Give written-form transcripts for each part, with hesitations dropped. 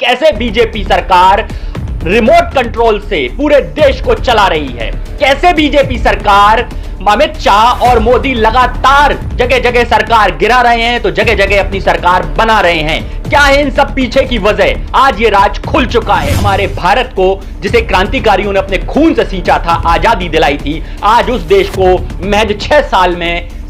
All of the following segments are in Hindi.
कैसे बीजेपी सरकार रिमोट कंट्रोल से पूरे देश को चला रही है, कैसे बीजेपी सरकार अमित शाह और मोदी लगातार जगह जगह सरकार गिरा रहे हैं तो जगह जगह अपनी सरकार बना रहे हैं। क्या है इन सब पीछे की वजह? आज ये राज खुल चुका है। हमारे भारत को जिसे क्रांतिकारियों ने अपने खून से सींचा था, आजादी दिलाई थी, आज उस देश को महज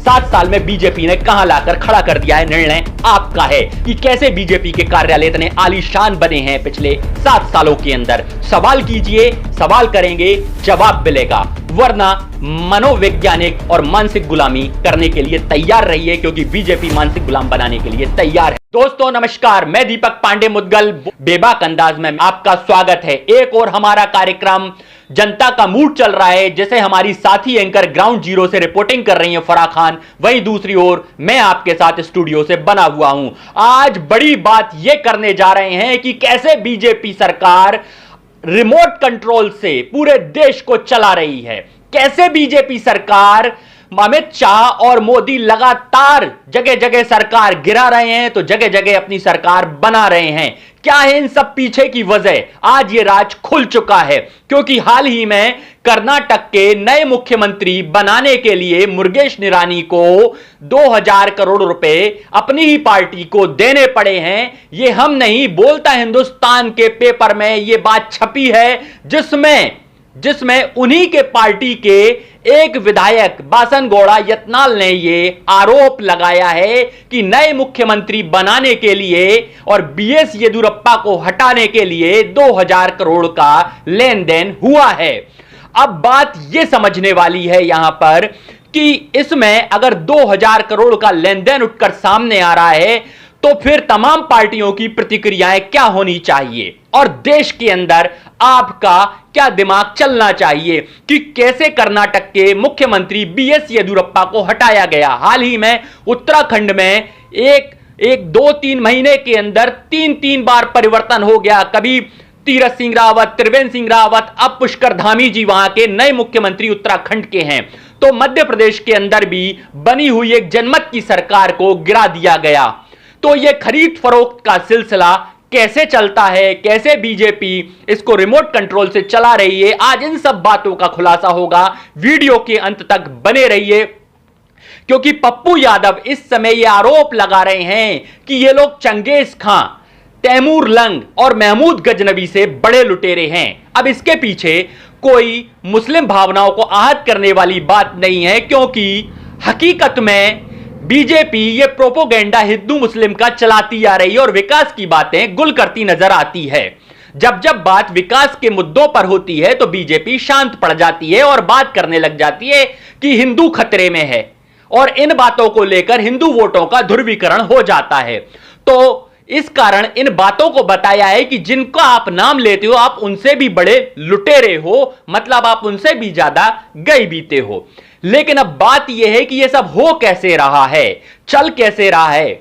7 साल में बीजेपी ने कहां लाकर खड़ा कर दिया है। निर्णय आपका है कि कैसे बीजेपी के कार्यालय इतने आलीशान बने हैं पिछले 7 सालों के अंदर। सवाल कीजिए, सवाल करेंगे, जवाब मिलेगा, वरना मनोवैज्ञानिक और मानसिक गुलामी करने के लिए तैयार रहिए, क्योंकि बीजेपी मानसिक गुलाम बनाने के लिए तैयार है। दोस्तों नमस्कार, मैं दीपक पांडे मुदगल बेबाक अंदाज में आपका स्वागत है। एक और हमारा कार्यक्रम जनता का मूड चल रहा है, जैसे हमारी साथी एंकर ग्राउंड जीरो से रिपोर्टिंग कर रही है फराह खान, वहीं दूसरी ओर मैं आपके साथ स्टूडियो से बना हुआ हूं। आज बड़ी बात यह करने जा रहे हैं कि कैसे बीजेपी सरकार रिमोट कंट्रोल से पूरे देश को चला रही है, कैसे बीजेपी सरकार अमित शाह और मोदी लगातार जगह जगह सरकार गिरा रहे हैं तो जगह जगह अपनी सरकार बना रहे हैं। क्या है इन सब पीछे की वजह? आज ये राज खुल चुका है, क्योंकि हाल ही में कर्नाटक के नए मुख्यमंत्री बनाने के लिए मुरुगेश निरानी को 2000 करोड़ रुपए अपनी ही पार्टी को देने पड़े हैं। ये हम नहीं, बोलता हिंदुस्तान के पेपर में ये बात छपी है, जिसमें उन्हीं के पार्टी के एक विधायक बासनगौड़ा यत्नाल ने यह आरोप लगाया है कि नए मुख्यमंत्री बनाने के लिए और बीएस येदियुरप्पा को हटाने के लिए 2000 करोड़ का लेन देन हुआ है। अब बात यह समझने वाली है यहां पर कि इसमें अगर 2000 करोड़ का लेन देन उठकर सामने आ रहा है तो फिर तमाम पार्टियों की प्रतिक्रियाएं क्या होनी चाहिए और देश के अंदर आपका क्या दिमाग चलना चाहिए कि कैसे कर्नाटक के मुख्यमंत्री बीएस येदियुरप्पा को हटाया गया। हाल ही में उत्तराखंड में एक 2-3 महीने के अंदर 3 बार परिवर्तन हो गया। कभी तीरथ सिंह रावत, त्रिवेंद्र सिंह रावत, अब पुष्कर धामी जी वहां के नए मुख्यमंत्री उत्तराखंड के हैं। तो मध्य प्रदेश के अंदर भी बनी हुई एक जनमत की सरकार को गिरा दिया गया। तो यह खरीद फरोख्त का सिलसिला कैसे चलता है, कैसे बीजेपी इसको रिमोट कंट्रोल से चला रही है, आज इन सब बातों का खुलासा होगा। वीडियो के अंत तक बने रहिए, क्योंकि पप्पू यादव इस समय यह आरोप लगा रहे हैं कि ये लोग चंगेज खां, तैमूर लंग और महमूद गजनवी से बड़े लुटेरे हैं। अब इसके पीछे कोई मुस्लिम भावनाओं को आहत करने वाली बात नहीं है, क्योंकि हकीकत में बीजेपी ये प्रोपोगेंडा हिंदू मुस्लिम का चलाती आ रही है और विकास की बातें गुल करती नजर आती है। जब बात विकास के मुद्दों पर होती है तो बीजेपी शांत पड़ जाती है और बात करने लग जाती है कि हिंदू खतरे में है, और इन बातों को लेकर हिंदू वोटों का ध्रुवीकरण हो जाता है। तो इस कारण इन बातों को बताया है कि जिनका आप नाम लेते हो आप उनसे भी बड़े लुटेरे हो, मतलब आप उनसे भी ज्यादा गए बीते हो। लेकिन अब बात यह है कि यह सब हो कैसे रहा है, चल कैसे रहा है,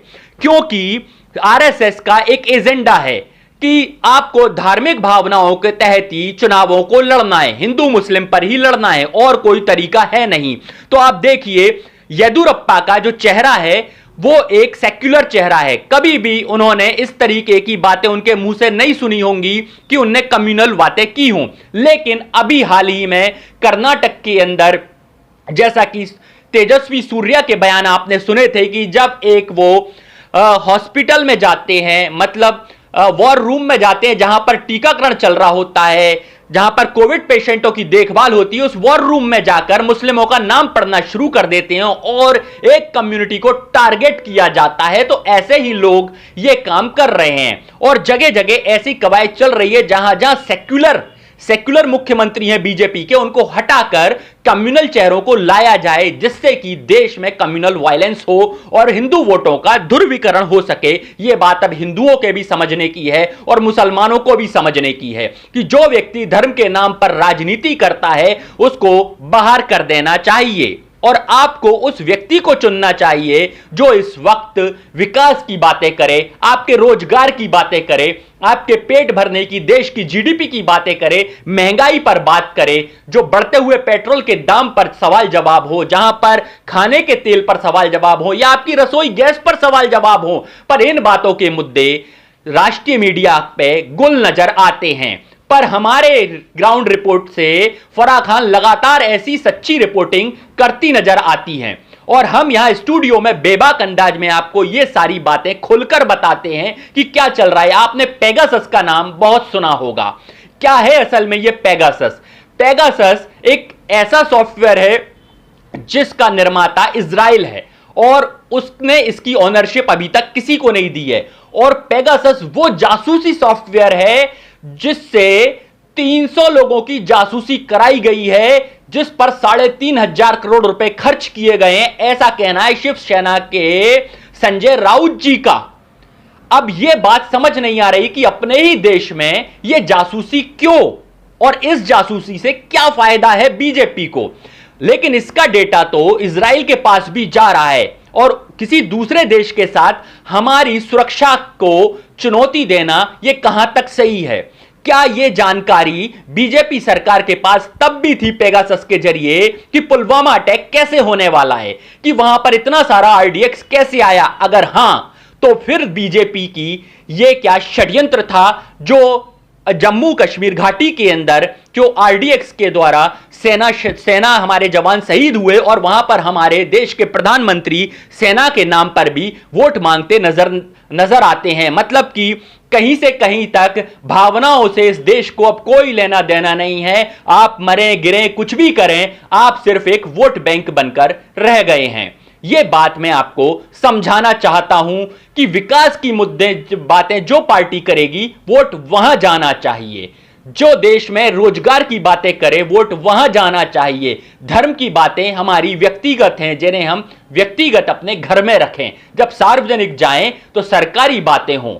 क्योंकि आरएसएस का एक एजेंडा है कि आपको धार्मिक भावनाओं के तहत ही चुनावों को लड़ना है, हिंदू मुस्लिम पर ही लड़ना है, और कोई तरीका है नहीं। तो आप देखिए येदियुरप्पा का जो चेहरा है वो एक सेक्युलर चेहरा है। कभी भी उन्होंने इस तरीके की बातें उनके मुंह से नहीं सुनी होंगी कि उनने कम्युनल बातें की हों। लेकिन अभी हाल ही में कर्नाटक के अंदर, जैसा कि तेजस्वी सूर्या के बयान आपने सुने थे कि जब एक वो हॉस्पिटल में जाते हैं, मतलब वॉर रूम में जाते हैं जहां पर टीकाकरण चल रहा होता है, जहां पर कोविड पेशेंटों की देखभाल होती है, उस वॉर रूम में जाकर मुस्लिमों का नाम पढ़ना शुरू कर देते हैं और एक कम्युनिटी को टारगेट किया जाता है। तो ऐसे ही लोग ये काम कर रहे हैं और जगह जगह ऐसी कवायद चल रही है जहां जहां सेक्युलर मुख्यमंत्री हैं बीजेपी के, उनको हटाकर कम्युनल चेहरों को लाया जाए, जिससे कि देश में कम्युनल वायलेंस हो और हिंदू वोटों का ध्रुवीकरण हो सके। यह बात अब हिंदुओं के भी समझने की है और मुसलमानों को भी समझने की है कि जो व्यक्ति धर्म के नाम पर राजनीति करता है उसको बाहर कर देना चाहिए और आपको उस व्यक्ति को चुनना चाहिए जो इस वक्त विकास की बातें करे, आपके रोजगार की बातें करे, आपके पेट भरने की, देश की जीडीपी की बातें करे, महंगाई पर बात करे, जो बढ़ते हुए पेट्रोल के दाम पर सवाल जवाब हो, जहां पर खाने के तेल पर सवाल जवाब हो या आपकी रसोई गैस पर सवाल जवाब हो। पर इन बातों के मुद्दे राष्ट्रीय मीडिया पे गुल नजर आते हैं। पर हमारे ग्राउंड रिपोर्ट से फराह खान लगातार ऐसी सच्ची रिपोर्टिंग करती नजर आती हैं और हम यहां स्टूडियो में बेबाक अंदाज में आपको ये सारी बातें खुलकर बताते हैं कि क्या चल रहा है। आपने पेगासस का नाम बहुत सुना होगा। क्या है असल में ये पेगासस? पेगासस एक ऐसा सॉफ्टवेयर है जिसका निर्माता इजराइल है और उसने इसकी ओनरशिप अभी तक किसी को नहीं दी है। और पेगासस वो जासूसी सॉफ्टवेयर है जिससे 300 लोगों की जासूसी कराई गई है, जिस पर 3,500 करोड़ रुपए खर्च किए गए हैं, ऐसा कहना है शिवसेना के संजय राउत जी का। अब यह बात समझ नहीं आ रही कि अपने ही देश में यह जासूसी क्यों और इस जासूसी से क्या फायदा है बीजेपी को। लेकिन इसका डेटा तो इजराइल के पास भी जा रहा है और किसी दूसरे देश के साथ हमारी सुरक्षा को चुनौती देना यह कहां तक सही है? क्या यह जानकारी बीजेपी सरकार के पास तब भी थी पेगासस के जरिए कि पुलवामा अटैक कैसे होने वाला है, कि वहां पर इतना सारा आरडीएक्स कैसे आया? अगर हां तो फिर बीजेपी की यह क्या षड्यंत्र था जो जम्मू कश्मीर घाटी के अंदर जो आरडीएक्स के द्वारा सेना हमारे जवान शहीद हुए और वहां पर हमारे देश के प्रधानमंत्री सेना के नाम पर भी वोट मांगते नजर आते हैं। मतलब कि कहीं से कहीं तक भावनाओं से इस देश को अब कोई लेना देना नहीं है। आप मरें गिरें कुछ भी करें, आप सिर्फ एक वोट बैंक बनकर रह गए हैं। यह बात मैं आपको समझाना चाहता हूं कि विकास की मुद्दे बातें जो पार्टी करेगी वोट वहां जाना चाहिए। जो देश में रोजगार की बातें करे वोट वहां जाना चाहिए। धर्म की बातें हमारी व्यक्तिगत हैं, जिन्हें हम व्यक्तिगत अपने घर में रखें। जब सार्वजनिक जाएं तो सरकारी बातें हों,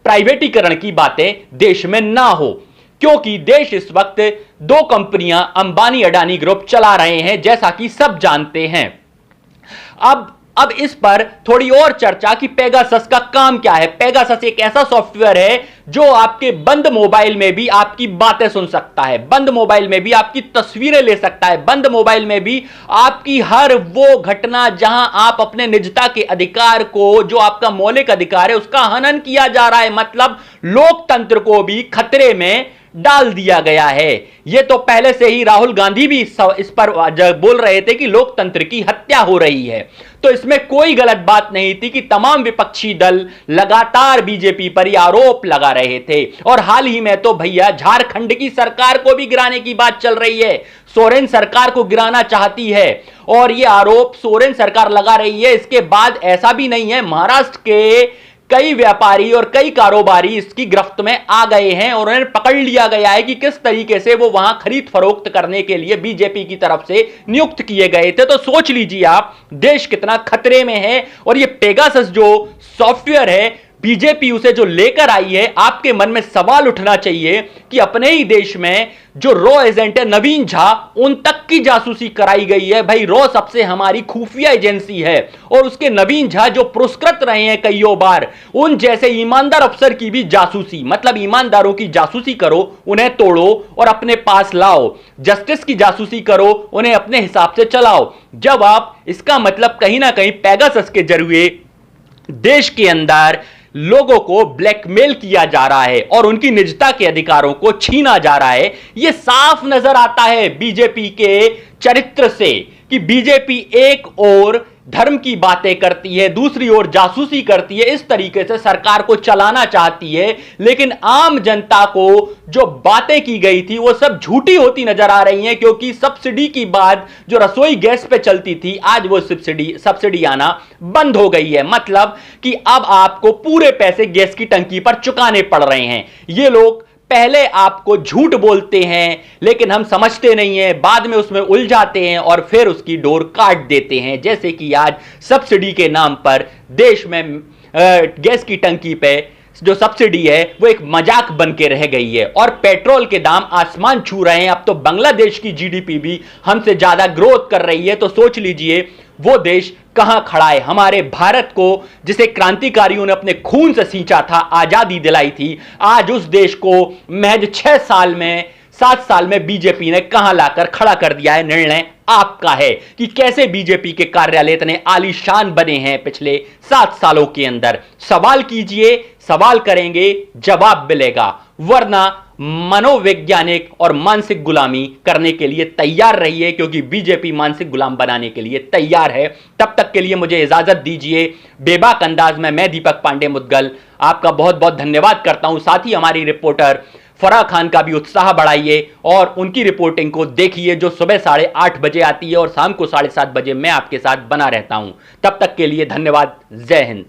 प्राइवेटीकरण की बातें देश में ना हो, क्योंकि देश इस वक्त दो कंपनियां अंबानी अडानी ग्रुप चला रहे हैं, जैसा कि सब जानते हैं। अब इस पर थोड़ी और चर्चा कि पेगासस का काम क्या है। पेगासस एक ऐसा सॉफ्टवेयर है जो आपके बंद मोबाइल में भी आपकी बातें सुन सकता है, बंद मोबाइल में भी आपकी तस्वीरें ले सकता है, बंद मोबाइल में भी आपकी हर वो घटना जहां आप अपने निजता के अधिकार को, जो आपका मौलिक अधिकार है, उसका हनन किया जा रहा है। मतलब लोकतंत्र को भी खतरे में डाल दिया गया है। यह तो पहले से ही राहुल गांधी भी इस पर बोल रहे थे कि लोकतंत्र की हत्या हो रही है, तो इसमें कोई गलत बात नहीं थी कि तमाम विपक्षी दल लगातार बीजेपी पर यह आरोप लगा रहे थे। और हाल ही में तो भैया झारखंड की सरकार को भी गिराने की बात चल रही है, सोरेन सरकार को गिराना चाहती है और यह आरोप सोरेन सरकार लगा रही है। इसके बाद ऐसा भी नहीं है, महाराष्ट्र के कई व्यापारी और कई कारोबारी इसकी गिरफ्त में आ गए हैं और उन्हें पकड़ लिया गया है कि किस तरीके से वो वहां खरीद फरोख्त करने के लिए बीजेपी की तरफ से नियुक्त किए गए थे। तो सोच लीजिए आप, देश कितना खतरे में है। और ये पेगासस जो सॉफ्टवेयर है, बीजेपी उसे जो लेकर आई है, आपके मन में सवाल उठना चाहिए कि अपने ही देश में जो रॉ एजेंट है नवीन झा, उन तक की जासूसी कराई गई है। भाई रॉ सबसे हमारी खुफिया एजेंसी है और उसके नवीन झा जो पुरस्कृत रहे हैं कईयों बार, उन जैसे ईमानदार अफसर की भी जासूसी, मतलब ईमानदारों की जासूसी करो, उन्हें तोड़ो और अपने पास लाओ। जस्टिस की जासूसी करो, उन्हें अपने हिसाब से चलाओ। जब आप इसका मतलब कहीं ना कहीं पेगासस के जरिए देश के अंदर लोगों को ब्लैकमेल किया जा रहा है और उनकी निजता के अधिकारों को छीना जा रहा है, यह साफ नजर आता है बीजेपी के चरित्र से कि बीजेपी एक ओर धर्म की बातें करती है, दूसरी ओर जासूसी करती है। इस तरीके से सरकार को चलाना चाहती है, लेकिन आम जनता को जो बातें की गई थी वो सब झूठी होती नजर आ रही हैं। क्योंकि सब्सिडी की बात जो रसोई गैस पे चलती थी, आज वो सब्सिडी आना बंद हो गई है। मतलब कि अब आपको पूरे पैसे गैस की टंकी पर चुकाने पड़ रहे हैं। ये लोग पहले आपको झूठ बोलते हैं लेकिन हम समझते नहीं हैं, बाद में उसमें उलझाते हैं और फिर उसकी डोर काट देते हैं। जैसे कि आज सब्सिडी के नाम पर देश में गैस की टंकी पे जो सब्सिडी है वो एक मजाक बन के रह गई है और पेट्रोल के दाम आसमान छू रहे हैं। अब तो बांग्लादेश की जीडीपी भी हमसे ज्यादा ग्रोथ कर रही है। तो सोच लीजिए वो देश कहां खड़ा है। हमारे भारत को जिसे क्रांतिकारियों ने अपने खून से सींचा था, आजादी दिलाई थी, आज उस देश को महज 7 साल में बीजेपी ने कहां लाकर खड़ा कर दिया है। निर्णय आपका है कि कैसे बीजेपी के कार्यालय इतने आलीशान बने हैं पिछले 7 सालों के अंदर। सवाल कीजिए, सवाल करेंगे, जवाब मिलेगा, वरना मनोवैज्ञानिक और मानसिक गुलामी करने के लिए तैयार रहिए, क्योंकि बीजेपी मानसिक गुलाम बनाने के लिए तैयार है। तब तक के लिए मुझे इजाजत दीजिए। बेबाक अंदाज में मैं दीपक पांडे मुदगल आपका बहुत बहुत धन्यवाद करता हूं। साथ ही हमारी रिपोर्टर फराह खान का भी उत्साह बढ़ाइए और उनकी रिपोर्टिंग को देखिए, जो सुबह 8:30 बजे आती है और शाम को 7:30 बजे मैं आपके साथ बना रहता हूं। तब तक के लिए धन्यवाद। जय हिंद।